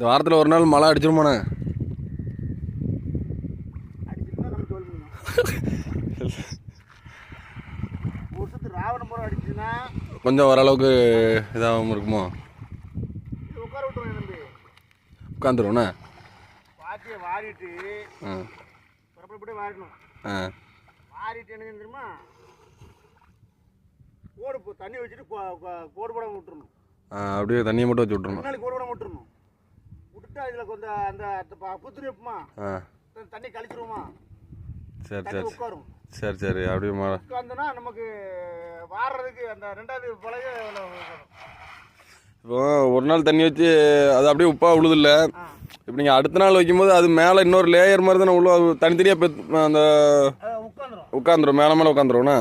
இந்த வாரத்தில் ஒரு நாள் மழை அடிச்சிருமாண்ணே? அடிச்சுட்டு நம்ம தோல்வி வருஷத்துக்கு ராவண முறை அடிச்சுன்னா கொஞ்சம் ஓரளவுக்கு இதாகவும் இருக்குமோ? உட்கார விட்டுருவேன் தம்பி. உட்காந்துருவோண்ணே. பாத்தியை வாரிட்டு புறப்பட்டு வாரிடணும். வாரிட்டு என்ன தெரியுமா, கோடு தண்ணி வச்சுட்டு கோடு போடாமல் விட்டுருணும். அப்படியே தண்ணியை மட்டும் வச்சு விட்ருணும். நாளைக்கு கோடு போடாமல் விட்டுருணும். விட்டுட்டு அதில் கொஞ்சம் அந்த புத்துரு வைப்போமா, தண்ணி கழிச்சிருவோமா. சரி சரி உட்காரும். சரி சரி அப்படியே உட்காந்தோன்னா நமக்கு வாடுறதுக்கு அந்த ரெண்டாவது பழைய இப்போ ஒரு நாள் தண்ணி வச்சு அது அப்படியே உப்பாக உழுதில்ல. இப்போ நீங்கள் அடுத்த நாள் வைக்கும்போது அது மேலே இன்னொரு லேயர் மாதிரி தானே உள்ள தனித்தனியாக அந்த உட்காந்துரும், மேலே மேலே உட்காந்துருவோண்ணா.